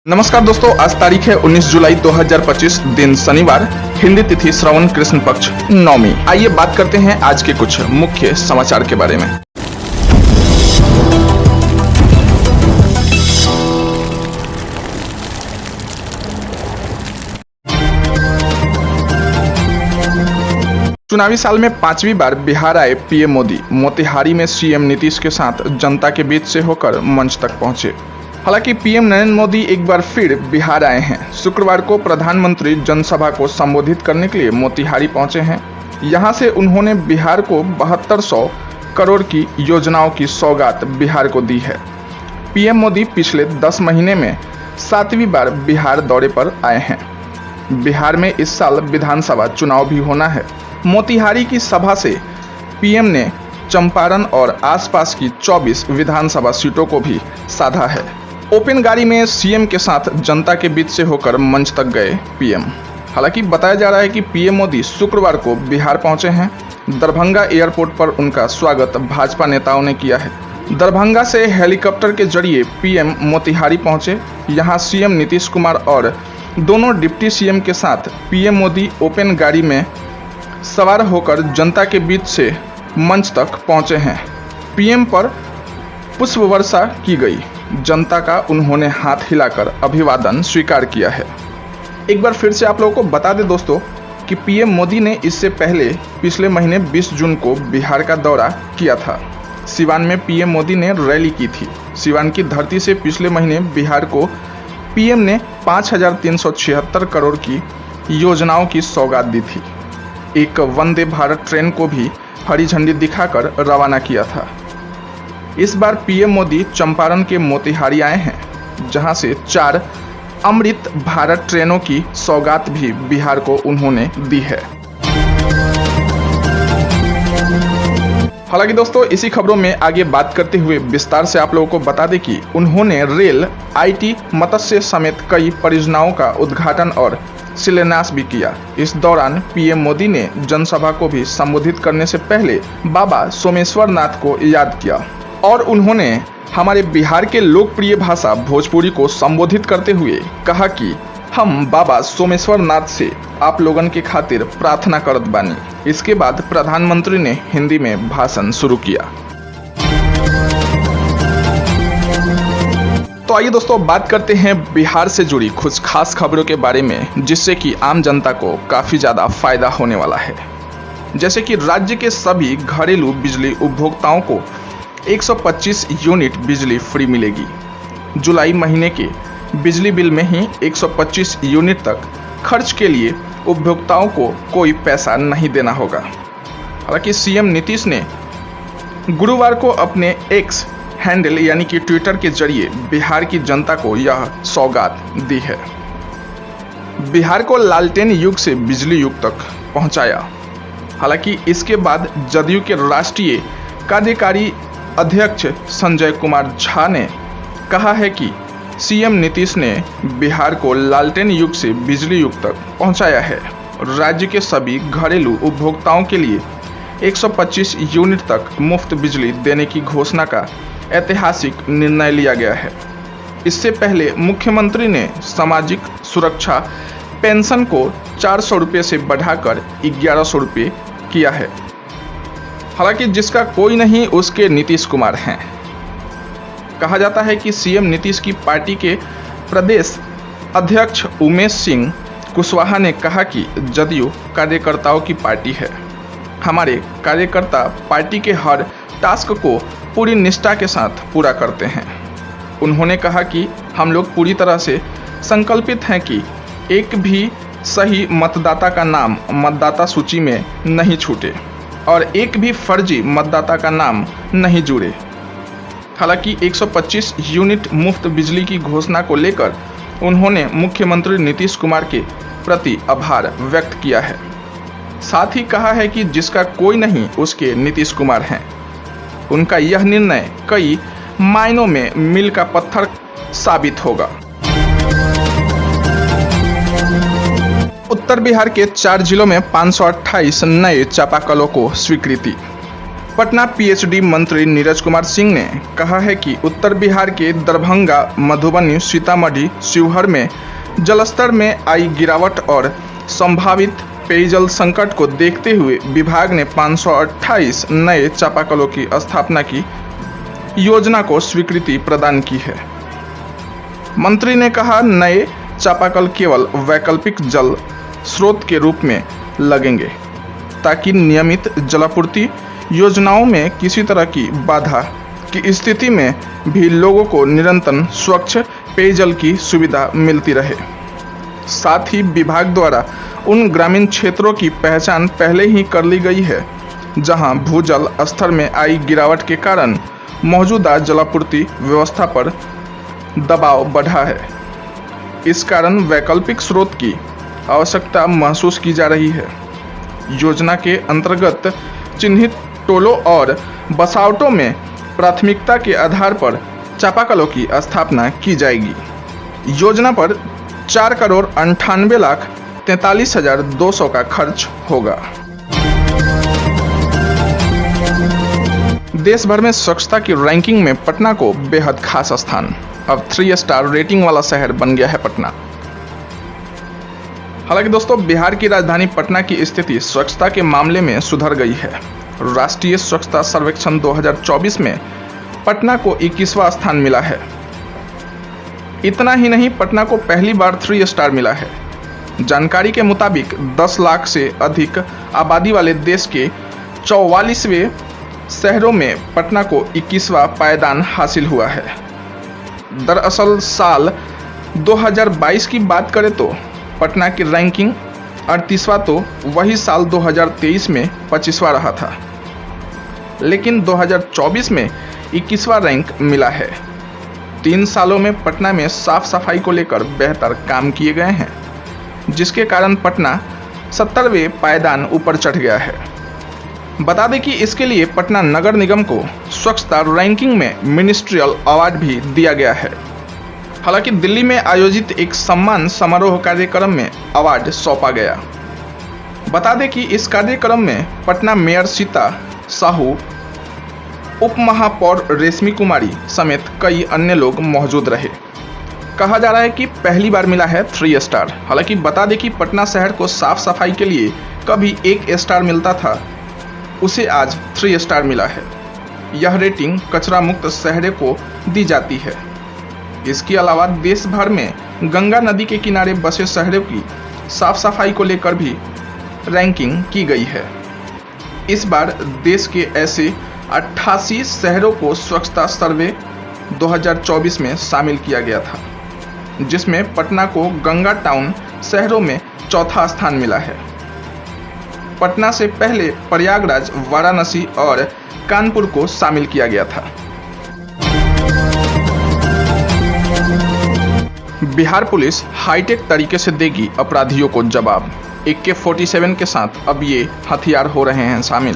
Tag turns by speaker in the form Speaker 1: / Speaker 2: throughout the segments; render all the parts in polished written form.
Speaker 1: नमस्कार दोस्तों, आज तारीख है 19 जुलाई 2025, दिन शनिवार, हिंदी तिथि श्रवण कृष्ण पक्ष नवमी। आइए बात करते हैं आज के कुछ मुख्य समाचार के बारे में। चुनावी साल में 5वीं बार बिहार आए पीएम मोदी। मोतिहारी में सीएम नीतीश के साथ जनता के बीच से होकर मंच तक पहुंचे। हालांकि पीएम नरेंद्र मोदी एक बार फिर बिहार आए हैं। शुक्रवार को प्रधानमंत्री जनसभा को संबोधित करने के लिए मोतिहारी पहुंचे हैं। यहां से उन्होंने बिहार को 7200 करोड़ की योजनाओं की सौगात बिहार को दी है। पीएम मोदी पिछले 10 महीने में 7वीं बार बिहार दौरे पर आए हैं। बिहार में इस साल विधानसभा चुनाव भी होना है। मोतिहारी की सभा से पीएम ने चंपारण और आसपास की 24 विधानसभा सीटों को भी साधा है। ओपन गाड़ी में सीएम के साथ जनता के बीच से होकर मंच तक गए पीएम। हालांकि बताया जा रहा है कि पीएम मोदी शुक्रवार को बिहार पहुंचे हैं। दरभंगा एयरपोर्ट पर उनका स्वागत भाजपा नेताओं ने किया है। दरभंगा से हेलीकॉप्टर के जरिए पीएम मोतिहारी पहुंचे। यहां सीएम नीतीश कुमार और दोनों डिप्टी सीएम के साथ पीएम मोदी ओपन गाड़ी में सवार होकर जनता के बीच से मंच तक पहुंचे हैं। पीएम पर पुष्प वर्षा की गई। जनता का उन्होंने हाथ हिलाकर अभिवादन स्वीकार किया है। एक बार फिर से आप लोगों को बता दें दोस्तों कि पीएम मोदी ने इससे पहले पिछले महीने 20 जून को बिहार का दौरा किया था। सिवान में पीएम मोदी ने रैली की थी। सिवान की धरती से पिछले महीने बिहार को पीएम ने 5376 करोड़ की योजनाओं की सौगात दी थी। एक वंदे भारत ट्रेन को भी हरी झंडी दिखाकर रवाना किया था। इस बार पीएम मोदी चंपारण के मोतिहारी आए हैं, जहां से 4 अमृत भारत ट्रेनों की सौगात भी बिहार को उन्होंने दी है। हालांकि दोस्तों, इसी खबरों में आगे बात करते हुए विस्तार से आप लोगों को बता दें कि उन्होंने रेल, आईटी, मत्स्य समेत कई परियोजनाओं का उद्घाटन और शिलान्यास भी किया। इस दौरान पीएम मोदी ने जनसभा को भी संबोधित करने से पहले बाबा सोमेश्वर नाथ को याद किया और उन्होंने हमारे बिहार के लोकप्रिय भाषा भोजपुरी को संबोधित करते हुए कहा कि हम बाबा सोमेश्वर नाथ से आप लोगन के खातिर प्रार्थना करत बानी। इसके बाद प्रधानमंत्री ने हिंदी में भाषण शुरू किया। तो आइए दोस्तों, बात करते हैं बिहार से जुड़ी कुछ खास खबरों के बारे में, जिससे कि आम जनता को काफ़ी ज़्यादा फायदा होने वाला है। जैसे कि राज्य के सभी घरेलू बिजली उपभोक्ताओं को 125 यूनिट बिजली फ्री मिलेगी। जुलाई महीने के बिजली बिल में ही 125 यूनिट तक खर्च के लिए उपभोक्ताओं को कोई पैसा नहीं देना होगा। हालांकि सीएम नीतीश ने गुरुवार को अपने एक्स हैंडल यानी कि ट्विटर के जरिए बिहार की जनता को यह सौगात दी है। बिहार को लालटेन युग से बिजली युग तक पहुंचाया। हालांकि इसके बाद जदयू के राष्ट्रीय कार्यकारी अध्यक्ष संजय कुमार झा ने कहा है कि सीएम नीतीश ने बिहार को लालटेन युग से बिजली युग तक पहुंचाया है। राज्य के सभी घरेलू उपभोक्ताओं के लिए 125 यूनिट तक मुफ्त बिजली देने की घोषणा का ऐतिहासिक निर्णय लिया गया है। इससे पहले मुख्यमंत्री ने सामाजिक सुरक्षा पेंशन को 400 रुपये से बढ़ाकर 1100 रुपये किया है। हालांकि जिसका कोई नहीं उसके नीतीश कुमार हैं। कहा जाता है कि सीएम नीतीश की पार्टी के प्रदेश अध्यक्ष उमेश सिंह कुशवाहा ने कहा कि जदयू कार्यकर्ताओं की पार्टी है। हमारे कार्यकर्ता पार्टी के हर टास्क को पूरी निष्ठा के साथ पूरा करते हैं। उन्होंने कहा कि हम लोग पूरी तरह से संकल्पित हैं कि एक भी सही मतदाता का नाम मतदाता सूची में नहीं छूटे और एक भी फर्जी मतदाता का नाम नहीं जुड़े। हालांकि 125 यूनिट मुफ्त बिजली की घोषणा को लेकर उन्होंने मुख्यमंत्री नीतीश कुमार के प्रति आभार व्यक्त किया है। साथ ही कहा है कि जिसका कोई नहीं उसके नीतीश कुमार हैं। उनका यह निर्णय कई मायनों में मील का पत्थर साबित होगा। उत्तर बिहार के 4 जिलों में 528 नए चापाकलों को स्वीकृति। पटना पीएचडी मंत्री नीरज कुमार सिंह ने कहा है कि उत्तर बिहार के दरभंगा, मधुबनी, सीतामढ़ी, शिवहर में जलस्तर में आई गिरावट और संभावित पेयजल संकट को देखते हुए विभाग ने 528 नए चापाकलों की स्थापना की योजना को स्वीकृति प्रदान की है। मंत्री ने कहा, नए चापाकल केवल वैकल्पिक जल स्रोत के रूप में लगेंगे ताकि नियमित जलापूर्ति योजनाओं में किसी तरह की बाधा की स्थिति में भी लोगों को निरंतर स्वच्छ पेयजल की सुविधा मिलती रहे। साथ ही विभाग द्वारा उन ग्रामीण क्षेत्रों की पहचान पहले ही कर ली गई है जहां भूजल स्तर में आई गिरावट के कारण मौजूदा जलापूर्ति व्यवस्था पर दबाव बढ़ा है। इस कारण वैकल्पिक स्रोत की आवश्यकता महसूस की जा रही है। योजना के अंतर्गत चिन्हित टोलों और बसावटों में प्राथमिकता के आधार पर चापाकलों की स्थापना की जाएगी। योजना पर 4,98,43,200 का खर्च होगा। देश भर में स्वच्छता की रैंकिंग में पटना को बेहद खास स्थान। अब 3 स्टार रेटिंग वाला शहर बन गया है पटना। हालांकि दोस्तों, बिहार की राजधानी पटना की स्थिति स्वच्छता के मामले में सुधर गई है। राष्ट्रीय स्वच्छता सर्वेक्षण 2024 में पटना को 21वां स्थान मिला है। इतना ही नहीं, पटना को पहली बार 3 स्टार मिला है। जानकारी के मुताबिक 10 लाख से अधिक आबादी वाले देश के 44वें शहरों में पटना को 21वां पायदान हासिल हुआ है। दरअसल साल 2022 की बात करें तो पटना की रैंकिंग 38वां तो वही साल 2023 में 25वां रहा था, लेकिन 2024 में 21वां रैंक मिला है। 3 सालों में पटना में साफ सफाई को लेकर बेहतर काम किए गए हैं, जिसके कारण पटना 70वें पायदान ऊपर चढ़ गया है। बता दें कि इसके लिए पटना नगर निगम को स्वच्छता रैंकिंग में मिनिस्ट्रियल अवार्ड भी दिया गया है। हालांकि दिल्ली में आयोजित एक सम्मान समारोह कार्यक्रम में अवार्ड सौंपा गया। बता दें कि इस कार्यक्रम में पटना मेयर सीता साहू, उप महापौर रेशमी कुमारी समेत कई अन्य लोग मौजूद रहे। कहा जा रहा है कि पहली बार मिला है 3 स्टार। हालांकि बता दें कि पटना शहर को साफ सफाई के लिए कभी 1 स्टार मिलता था, उसे आज 3 स्टार मिला है। यह रेटिंग कचरा मुक्त शहर को दी जाती है। इसके अलावा देश भर में गंगा नदी के किनारे बसे शहरों की साफ सफाई को लेकर भी रैंकिंग की गई है। इस बार देश के ऐसे 88 शहरों को स्वच्छता सर्वे 2024 में शामिल किया गया था, जिसमें पटना को गंगा टाउन शहरों में 4था स्थान मिला है। पटना से पहले प्रयागराज, वाराणसी और कानपुर को शामिल किया गया था। बिहार पुलिस हाईटेक तरीके से देगी अपराधियों को जवाब। AK-47 के साथ अब ये हथियार हो रहे हैं शामिल।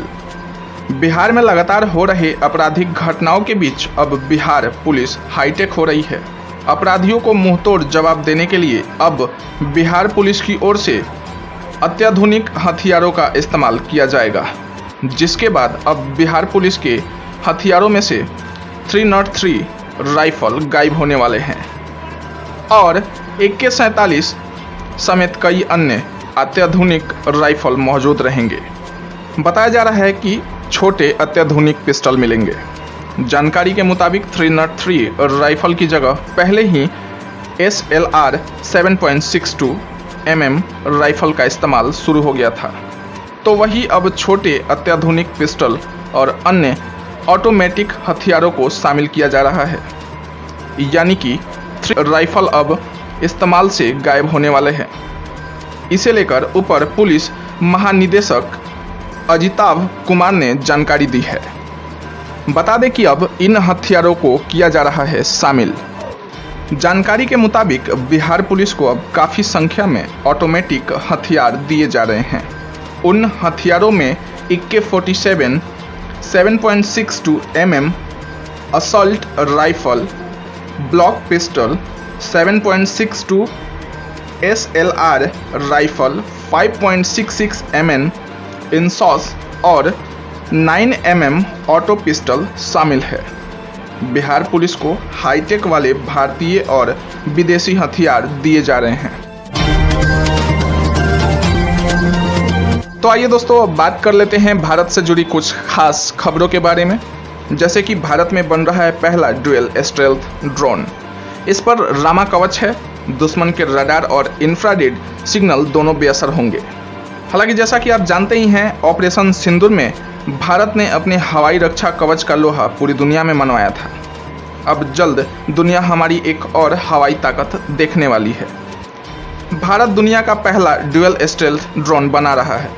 Speaker 1: बिहार में लगातार हो रहे आपराधिक घटनाओं के बीच अब बिहार पुलिस हाईटेक हो रही है। अपराधियों को मुंहतोड़ जवाब देने के लिए अब बिहार पुलिस की ओर से अत्याधुनिक हथियारों का इस्तेमाल किया जाएगा, जिसके बाद अब बिहार पुलिस के हथियारों में से 303 राइफल गायब होने वाले हैं और AK-47 समेत कई अन्य अत्याधुनिक राइफल मौजूद रहेंगे। बताया जा रहा है कि छोटे अत्याधुनिक पिस्टल मिलेंगे। जानकारी के मुताबिक 303 राइफल की जगह पहले ही SLR 7.62 mm राइफल का इस्तेमाल शुरू हो गया था, तो वही अब छोटे अत्याधुनिक पिस्टल और अन्य ऑटोमेटिक हथियारों को शामिल किया जा रहा है। यानी कि 3 राइफल अब इस्तेमाल से गायब होने वाले हैं। इसे लेकर ऊपर पुलिस महानिदेशक अजिताभ कुमार ने जानकारी दी है। बता दें कि अब इन हथियारों को किया जा रहा है शामिल। जानकारी के मुताबिक बिहार पुलिस को अब काफ़ी संख्या में ऑटोमेटिक हथियार दिए जा रहे हैं। उन हथियारों में AK-47 7.62 mm assault rifle, block pistol 7.62, SLR rifle 5.66 mm इंसॉस और 9mm ऑटो पिस्टल शामिल है। बिहार पुलिस को हाईटेक वाले भारतीय और विदेशी हथियार दिए जा रहे हैं। तो आइए दोस्तों, अब बात कर लेते हैं भारत से जुड़ी कुछ खास खबरों के बारे में। जैसे कि भारत में बन रहा है पहला ड्यूल स्टेल्थ ड्रोन। इस पर रामा कवच है। दुश्मन के रडार और इंफ्रारेड सिग्नल दोनों बेअसर होंगे। हालांकि जैसा कि आप जानते ही हैं, ऑपरेशन सिंदूर में भारत ने अपने हवाई रक्षा कवच का लोहा पूरी दुनिया में मनवाया था। अब जल्द दुनिया हमारी एक और हवाई ताकत देखने वाली है। भारत दुनिया का पहला ड्यूल स्टेल्थ ड्रोन बना रहा है।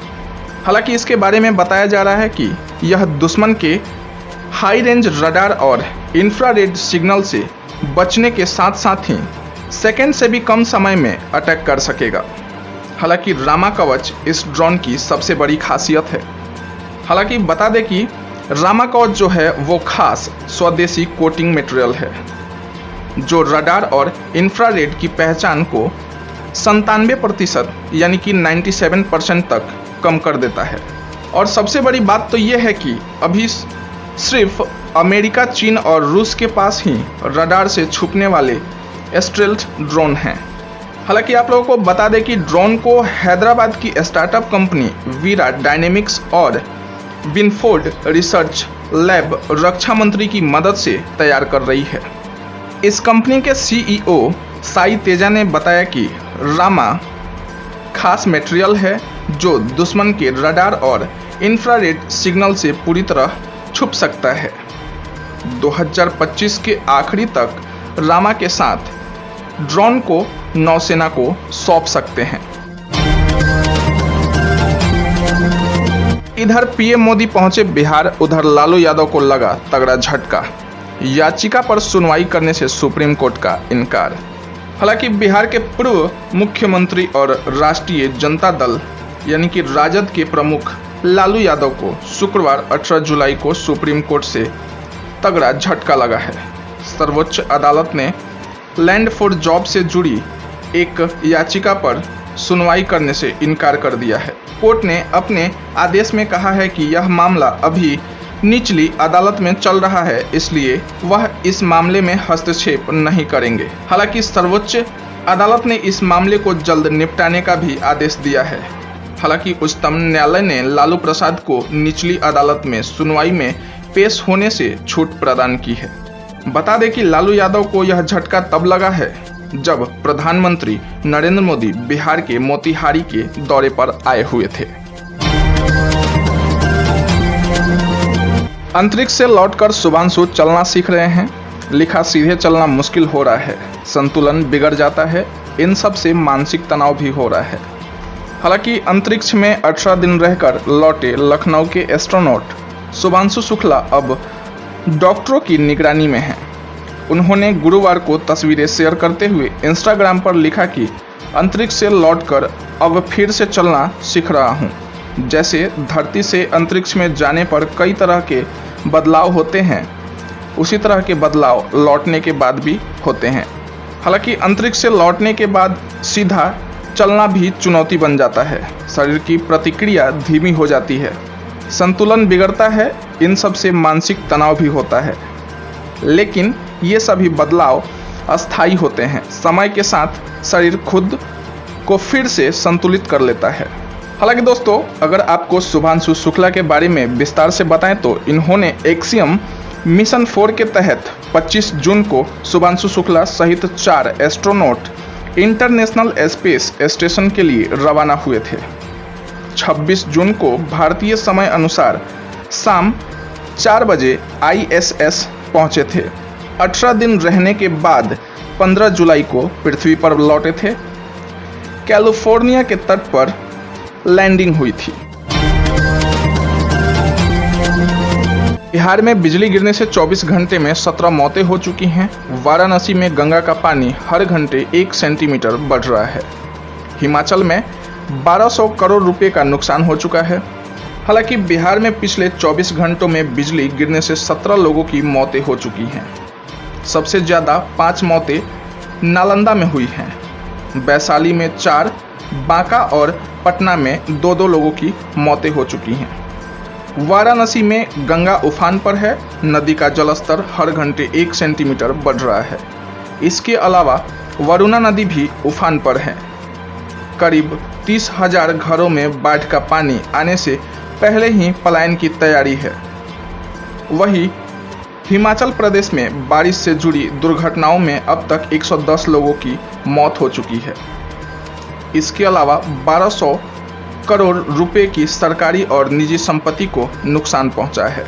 Speaker 1: हालांकि इसके बारे में बताया जा रहा है कि यह दुश्मन के हाई रेंज रडार और इंफ्रारेड सिग्नल से बचने के साथ साथ ही सेकंड से भी कम समय में अटैक कर सकेगा। हालांकि रामा कवच इस ड्रोन की सबसे बड़ी खासियत है। हालांकि बता दें कि रामा कवच जो है वो खास स्वदेशी कोटिंग मटेरियल है जो रडार और इंफ्रारेड की पहचान को 97% यानी कि 97% तक कम कर देता है। और सबसे बड़ी बात तो यह है कि अभी सिर्फ अमेरिका, चीन और रूस के पास ही रडार से छुपने वाले स्टेल्थ ड्रोन हैं। हालांकि आप लोगों को बता दें कि ड्रोन को हैदराबाद की स्टार्टअप कंपनी वीरा डायनेमिक्स और विनफोर्ड रिसर्च लैब रक्षा मंत्री की मदद से तैयार कर रही है। इस कंपनी के CEO साई तेजा ने बताया कि रामा खास मटेरियल है जो दुश्मन के रडार और इंफ्रारेड सिग्नल से पूरी तरह छुप सकता है। 2025 के आखिरी तक रामा के साथ ड्रोन को नौसेना को सौंप सकते हैं। इधर PM मोदी पहुंचे बिहार, उधर लालू यादव को लगा तगड़ा झटका। याचिका पर सुनवाई करने से सुप्रीम कोर्ट का इनकार। हालांकि बिहार के पूर्व मुख्यमंत्री और राष्ट्रीय जनता दल यानी कि राजद के प्रमुख लालू यादव को शुक्रवार 18 जुलाई को सुप्रीम कोर्ट से तगड़ा झटका लगा है। सर्वोच्च अदालत ने लैंड फॉर जॉब से जुड़ी एक याचिका पर सुनवाई करने से इनकार कर दिया है। कोर्ट ने अपने आदेश में कहा है कि यह मामला अभी निचली अदालत में चल रहा है, इसलिए वह इस मामले में हस्तक्षेप नहीं करेंगे। हालांकि सर्वोच्च अदालत ने इस मामले को जल्द निपटाने का भी आदेश दिया है। हालांकि उच्चतम न्यायालय ने लालू प्रसाद को निचली अदालत में सुनवाई में पेश होने से छूट प्रदान की है। बता दें कि लालू यादव को यह झटका तब लगा है जब प्रधानमंत्री नरेंद्र मोदी बिहार के मोतिहारी के दौरे पर आए हुए थे। अंतरिक्ष से लौटकर शुभांशु चलना सीख रहे हैं। लिखा, सीधे चलना मुश्किल हो रहा है, संतुलन बिगड़ जाता है, इन सब से मानसिक तनाव भी हो रहा है। हालांकि अंतरिक्ष में 18 दिन रहकर लौटे लखनऊ के एस्ट्रोनॉट शुभांशु शुक्ला अब डॉक्टरों की निगरानी में हैं। उन्होंने गुरुवार को तस्वीरें शेयर करते हुए इंस्टाग्राम पर लिखा कि अंतरिक्ष से लौटकर अब फिर से चलना सीख रहा हूं। जैसे धरती से अंतरिक्ष में जाने पर कई तरह के बदलाव होते हैं, उसी तरह के बदलाव लौटने के बाद भी होते हैं। हालांकि अंतरिक्ष से लौटने के बाद सीधा चलना भी चुनौती बन जाता है। शरीर की प्रतिक्रिया धीमी हो जाती है, संतुलन बिगड़ता है, इन सब से मानसिक तनाव भी होता है। लेकिन ये सभी बदलाव अस्थायी होते हैं। समय के साथ शरीर खुद को फिर से संतुलित कर लेता है। हालांकि दोस्तों, अगर आपको शुभांशु शुक्ला के बारे में विस्तार से बताएं तो इन्होंने एक्सियम मिशन 4 के तहत 25 जून को शुभांशु शुक्ला सहित 4 एस्ट्रोनॉट इंटरनेशनल स्पेस स्टेशन के लिए रवाना हुए थे। 26 जून को भारतीय समय अनुसार शाम 4 बजे ISS पहुंचे थे। 18 दिन रहने के बाद 15 जुलाई को पृथ्वी पर लौटे थे। कैलिफोर्निया के तट पर लैंडिंग हुई थी। बिहार में बिजली गिरने से 24 घंटे में 17 मौतें हो चुकी हैं। वाराणसी में गंगा का पानी हर घंटे 1 सेंटीमीटर बढ़ रहा है। हिमाचल में 1200 करोड़ रुपए का नुकसान हो चुका है। हालांकि बिहार में पिछले 24 घंटों में बिजली गिरने से 17 लोगों की मौतें हो चुकी हैं। सबसे ज़्यादा 5 मौतें नालंदा में हुई हैं। वैशाली में 4, बांका और पटना में 2-2 लोगों की मौतें हो चुकी हैं। वाराणसी में गंगा उफान पर है, नदी का जलस्तर हर घंटे 1 सेंटीमीटर बढ़ रहा है। इसके अलावा वरुणा नदी भी उफान पर है। करीब 30,000 घरों में बाढ़ का पानी आने से पहले ही पलायन की तैयारी है। वहीं हिमाचल प्रदेश में बारिश से जुड़ी दुर्घटनाओं में अब तक 110 लोगों की मौत हो चुकी है। इसके अलावा 1200 करोड़ रुपए की सरकारी और निजी संपत्ति को नुकसान पहुंचा है।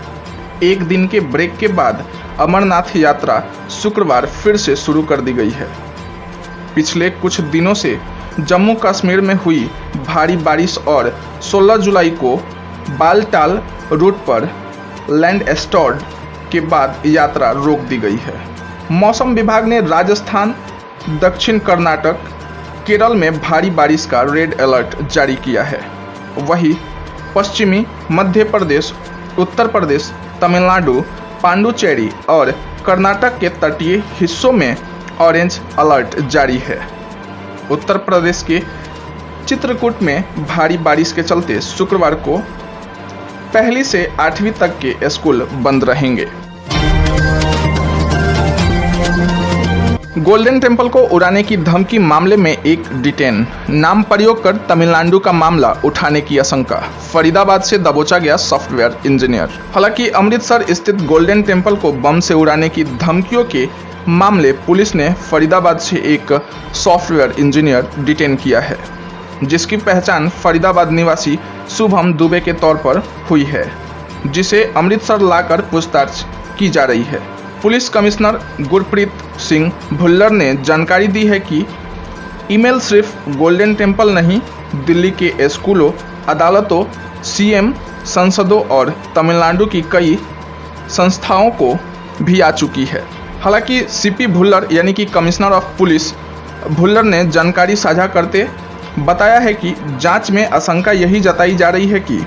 Speaker 1: एक दिन के ब्रेक के बाद अमरनाथ यात्रा शुक्रवार फिर से शुरू कर दी गई है। पिछले कुछ दिनों से जम्मू कश्मीर में हुई भारी बारिश और 16 जुलाई को बालटाल रूट पर लैंड स्टॉर्म के बाद यात्रा रोक दी गई है। मौसम विभाग ने राजस्थान, दक्षिण कर्नाटक, केरल में भारी बारिश का रेड अलर्ट जारी किया है। वहीं पश्चिमी मध्य प्रदेश, उत्तर प्रदेश, तमिलनाडु, पांडुचेरी और कर्नाटक के तटीय हिस्सों में ऑरेंज अलर्ट जारी है। उत्तर प्रदेश के चित्रकूट में भारी बारिश के चलते शुक्रवार को 1 से 8वीं तक के स्कूल बंद रहेंगे। गोल्डन टेम्पल को उड़ाने की धमकी मामले में एक डिटेन, नाम प्रयोग कर तमिलनाडु का मामला उठाने की आशंका। फरीदाबाद से दबोचा गया सॉफ्टवेयर इंजीनियर। हालांकि अमृतसर स्थित गोल्डन टेम्पल को बम से उड़ाने की धमकियों के मामले पुलिस ने फरीदाबाद से एक सॉफ्टवेयर इंजीनियर डिटेन किया है, जिसकी पहचान फरीदाबाद निवासी शुभम दुबे के तौर पर हुई है, जिसे अमृतसर लाकर पूछताछ की जा रही है। पुलिस कमिश्नर गुरप्रीत सिंह भुल्लर ने जानकारी दी है कि ईमेल सिर्फ गोल्डन टेम्पल नहीं, दिल्ली के स्कूलों, अदालतों, सीएम, संसदों और तमिलनाडु की कई संस्थाओं को भी आ चुकी है। हालांकि सीपी भुल्लर यानी कि कमिश्नर ऑफ पुलिस भुल्लर ने जानकारी साझा करते बताया है कि जांच में आशंका यही जताई जा रही है कि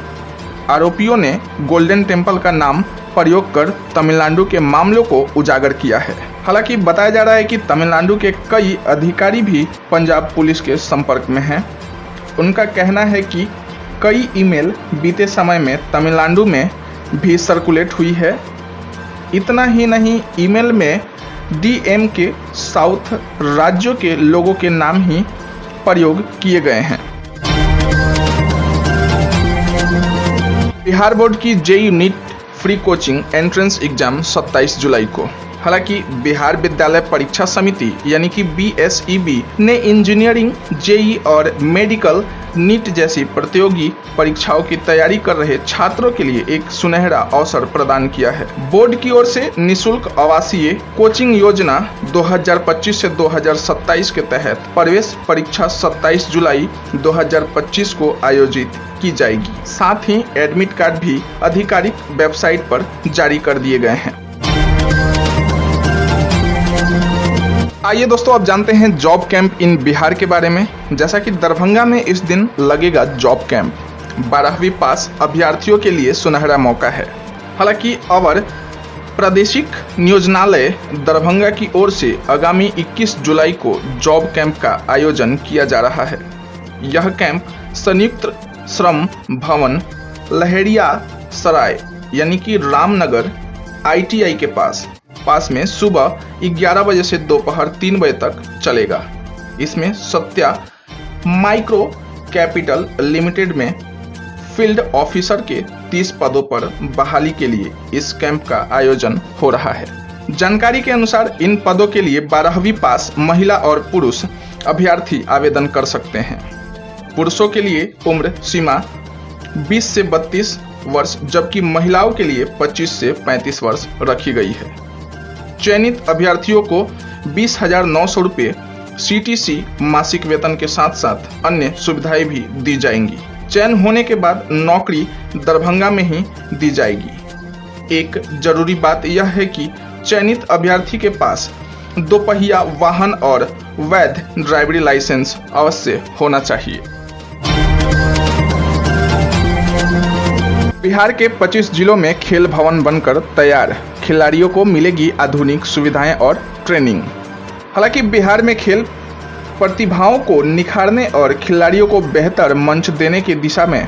Speaker 1: आरोपियों ने गोल्डन टेम्पल का नाम प्रयोग कर तमिलनाडु के मामलों को उजागर किया है। हालांकि बताया जा रहा है कि तमिलनाडु के कई अधिकारी भी पंजाब पुलिस के संपर्क में हैं। उनका कहना है कि कई ईमेल बीते समय में तमिलनाडु में भी सर्कुलेट हुई है। इतना ही नहीं, ईमेल में डीएम के साउथ राज्यों के लोगों के नाम ही प्रयोग किए गए हैं। बिहार बोर्ड की JEE NEET free coaching entrance exam 27 जुलाई को। हालांकि बिहार विद्यालय परीक्षा समिति यानी कि बीएसईबी ने इंजीनियरिंग, जेईई और मेडिकल नीट जैसी प्रतियोगी परीक्षाओं की तैयारी कर रहे छात्रों के लिए एक सुनहरा अवसर प्रदान किया है। बोर्ड की ओर से निःशुल्क आवासीय कोचिंग योजना 2025 से 2027 के तहत प्रवेश परीक्षा 27 जुलाई 2025 को आयोजित की जाएगी। साथ ही एडमिट कार्ड भी आधिकारिक वेबसाइट पर जारी कर दिए गए हैं। आइए दोस्तों, अब जानते हैं जॉब कैंप इन बिहार के बारे में। जैसा कि दरभंगा में इस दिन लगेगा जॉब कैंप। 12वीं पास अभ्यर्थियों के लिए सुनहरा मौका है। हालांकि अवर प्रादेशिक नियोजनालय दरभंगा की ओर से आगामी 21 जुलाई को जॉब कैंप का आयोजन किया जा रहा है। यह कैंप संयुक्त श्रम भवन लहेरिया सराय यानी कि रामनगर ITI के पास में सुबह 11 बजे से दोपहर 3 बजे तक चलेगा। इसमें सत्या माइक्रो कैपिटल लिमिटेड में फील्ड ऑफिसर के 30 पदों पर बहाली के लिए इस कैंप का आयोजन हो रहा है। जानकारी के अनुसार इन पदों के लिए 12वीं पास महिला और पुरुष अभ्यर्थी आवेदन कर सकते हैं। पुरुषों के लिए उम्र सीमा 20 से 32 वर्ष जबकि महिलाओं के लिए 25 से 35 वर्ष रखी गई है। चयनित अभ्यर्थियों को 20,900 रुपये CTC मासिक वेतन के साथ साथ अन्य सुविधाएं भी दी जाएंगी। चयन होने के बाद नौकरी दरभंगा में ही दी जाएगी। एक जरूरी बात यह है कि चयनित अभ्यर्थी के पास 2 पहिया वाहन और वैध ड्राइवरी लाइसेंस अवश्य होना चाहिए। बिहार के 25 जिलों में खेल भवन बनकर तैयार, खिलाड़ियों को मिलेगी आधुनिक सुविधाएं और ट्रेनिंग। हालांकि बिहार में खेल प्रतिभाओं को निखारने और खिलाड़ियों को बेहतर मंच देने की दिशा में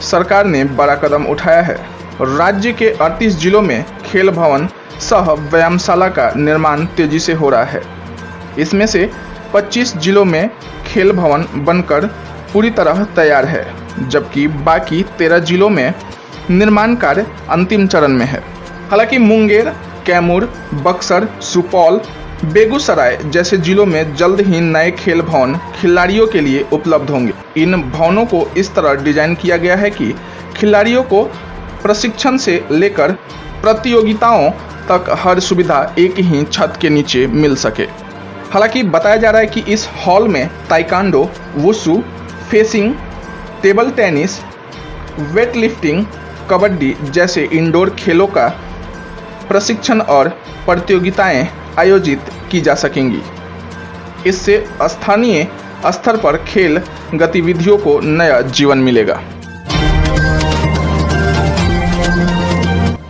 Speaker 1: सरकार ने बड़ा कदम उठाया है। राज्य के 38 जिलों में खेल भवन सह व्यायामशाला का निर्माण तेजी से हो रहा है। इसमें से 25 जिलों में खेल भवन बनकर पूरी तरह तैयार है, जबकि बाकी 13 जिलों में निर्माण कार्य अंतिम चरण में है। हालांकि मुंगेर, कैमूर, बक्सर, सुपौल, बेगूसराय जैसे जिलों में जल्द ही नए खेल भवन खिलाड़ियों के लिए उपलब्ध होंगे। इन भवनों को इस तरह डिजाइन किया गया है कि खिलाड़ियों को प्रशिक्षण से लेकर प्रतियोगिताओं तक हर सुविधा एक ही छत के नीचे मिल सके। हालांकि बताया जा रहा है कि इस हॉल में taekwondo, wushu, fencing, table tennis, weight lifting, kabaddi जैसे इंडोर खेलों का प्रशिक्षण और प्रतियोगिताएं आयोजित की जा सकेंगी। इससे स्थानीय स्तर पर खेल गतिविधियों को नया जीवन मिलेगा।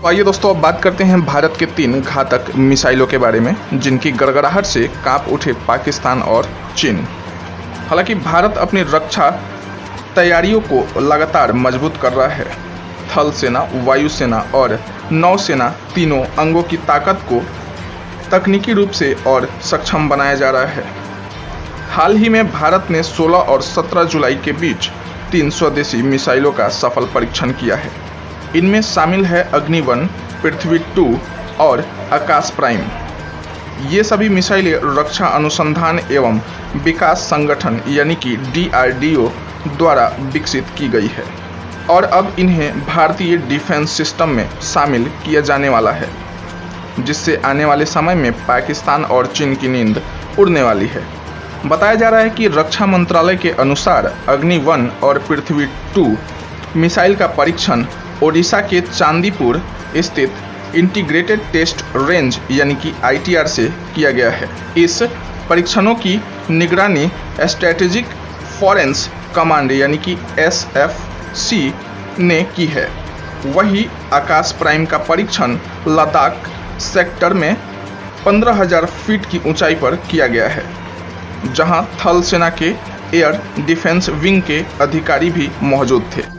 Speaker 1: आइए दोस्तों, अब बात करते हैं भारत के 3 घातक मिसाइलों के बारे में, जिनकी गड़गड़ाहट से कांप उठे पाकिस्तान और चीन। हालांकि भारत अपनी रक्षा तैयारियों को लगातार मजबूत कर रहा है। थल सेना, वायुसेना और नौसेना तीनों अंगों की ताकत को तकनीकी रूप से और सक्षम बनाया जा रहा है। हाल ही में भारत ने 16 और 17 जुलाई के बीच 3 स्वदेशी मिसाइलों का सफल परीक्षण किया है। इनमें शामिल है अग्नि-1, पृथ्वी-2 और आकाश प्राइम। ये सभी मिसाइलें रक्षा अनुसंधान एवं विकास संगठन यानी कि DRDO द्वारा विकसित की गई है और अब इन्हें भारतीय डिफेंस सिस्टम में शामिल किया जाने वाला है, जिससे आने वाले समय में पाकिस्तान और चीन की नींद उड़ने वाली है। बताया जा रहा है कि रक्षा मंत्रालय के अनुसार अग्नि-1 और पृथ्वी-2 मिसाइल का परीक्षण ओडिशा के चांदीपुर स्थित इंटीग्रेटेड टेस्ट रेंज यानी कि ITR से किया गया है। इस परीक्षणों की निगरानी स्ट्रेटेजिक फॉरेंस कमांड यानी कि SFC ने की है। वही आकाश प्राइम का परीक्षण लद्दाख सेक्टर में 15,000 फीट की ऊंचाई पर किया गया है, जहां थल सेना के एयर डिफेंस विंग के अधिकारी भी मौजूद थे।